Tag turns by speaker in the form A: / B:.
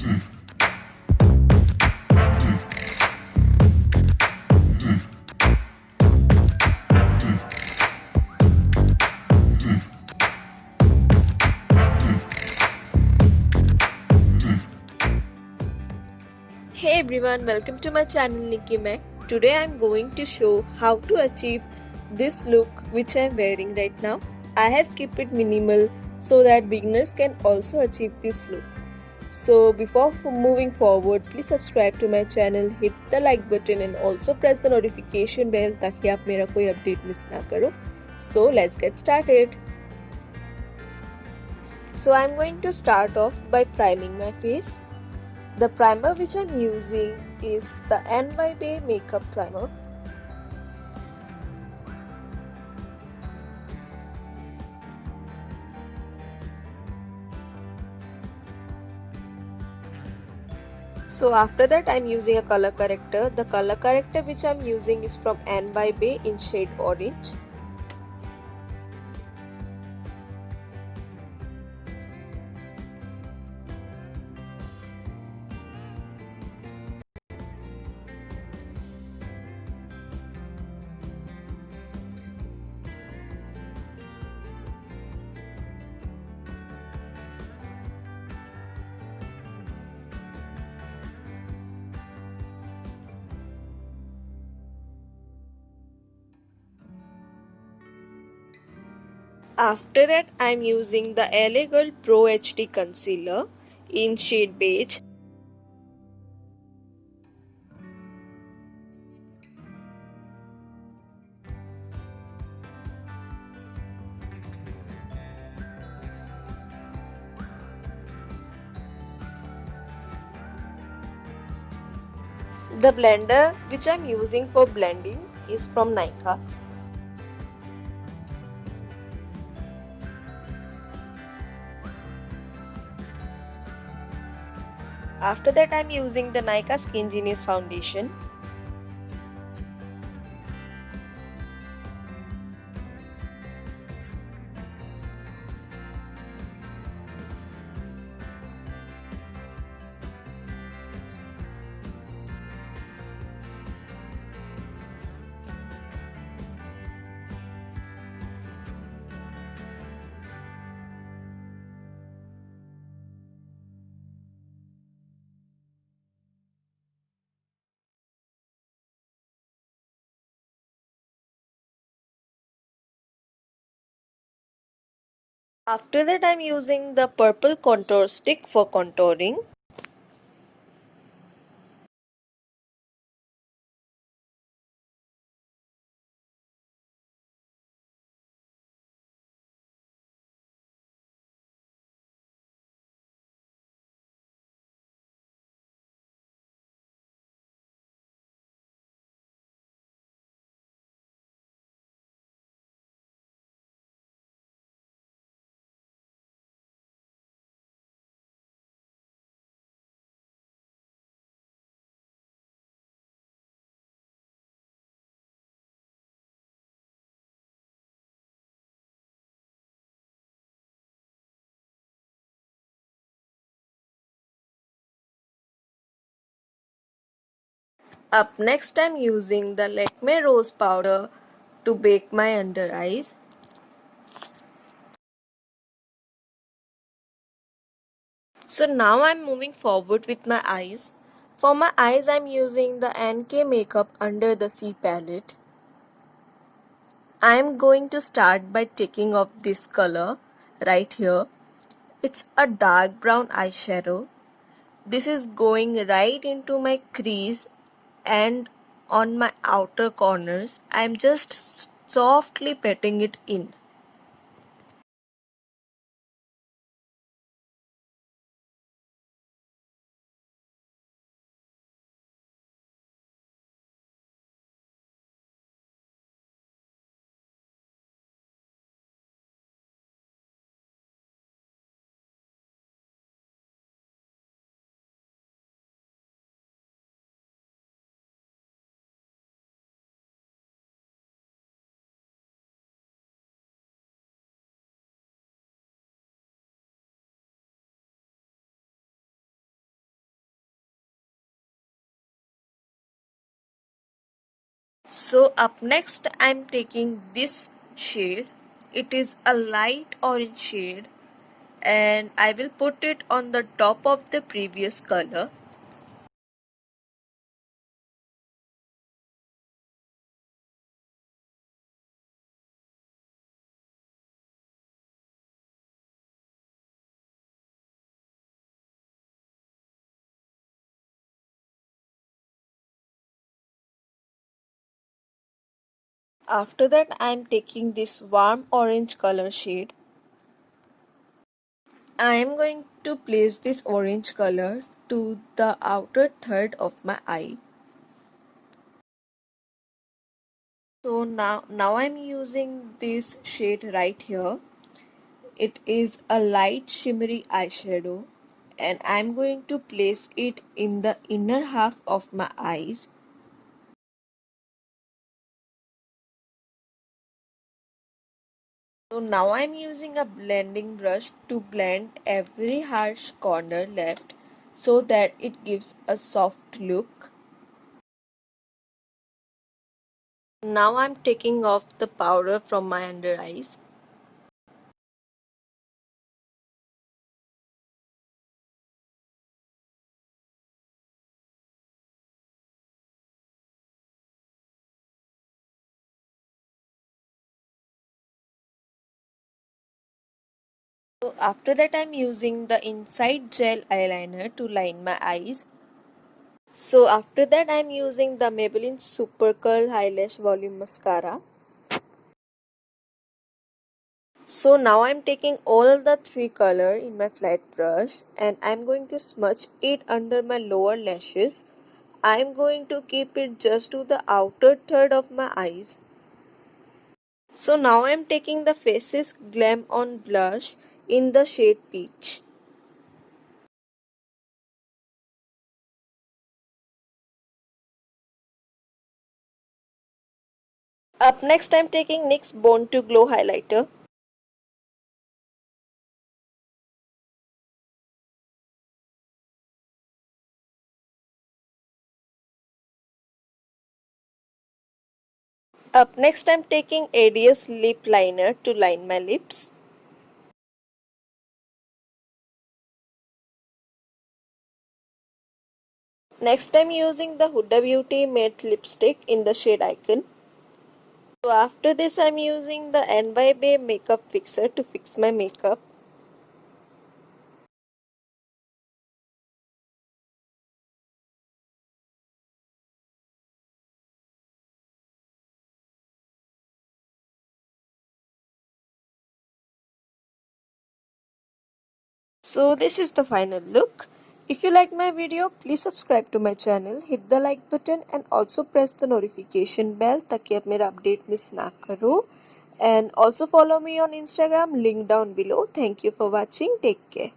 A: Hey everyone, welcome to my channel Nicka. Today I'm going to show how to achieve this look which I'm wearing right now. I have kept it minimal so that beginners can also achieve this look. So before moving forward, please subscribe to my channel, hit the like button and also press the notification bell ताकि आप मेरा कोई update miss ना करो. So let's get started. So I'm going to start off by priming my face. The primer which I'm using is the Bae Makeup Primer. So after that I'm using a color corrector. The color corrector which I'm using is from Bae in shade orange. After that I'm using the LA Girl Pro HD Concealer in shade Beige. The blender which I'm using for blending is from Nykaa. After that I'm using the Nykaa SKINgenius foundation. After that I'm using the Purplle contour stick for contouring. Up next I'm using the Lakme rose powder to bake my under eyes. So now I'm moving forward with my eyes. For my eyes I'm using the NK makeup under the sea palette. I'm going to start by taking off this color right here. It's a dark brown eyeshadow. This is going right into my crease and on my outer corners. I'm just softly patting it in. So up next I'm taking this shade. It is a light orange shade and I will put it on the top of the previous color. After that I am taking this warm orange color shade. I am going to place this orange color to the outer third of my eye. So now I'm using this shade right here. It is a light shimmery eyeshadow and I'm going to place it in the inner half of my eyes. So now I'm using a blending brush to blend every harsh corner left so that it gives a soft look. Now I'm taking off the powder from my under eyes. So after that I'm using the inside gel eyeliner to line my eyes. So after that I'm using the Maybelline Super Curl Eyelash Volume Mascara. So now I'm taking all the three color in my flat brush and I'm going to smudge it under my lower lashes. I'm going to keep it just to the outer third of my eyes. So now I'm taking the Faces Glam On blush in the shade Peach. Up next I'm taking NYX's Born to Glow highlighter. Up next I'm taking ADS lip liner to line my lips. Next I'm using the Huda Beauty matte lipstick in the shade Icon. So after this I'm using the Bae makeup fixer to fix my makeup. So this is the final look. If you like my video, please subscribe to my channel, hit the like button and also press the notification bell ताकि आप मेरा update miss ना करो. And also follow me on Instagram, link down below. Thank you for watching. Take care.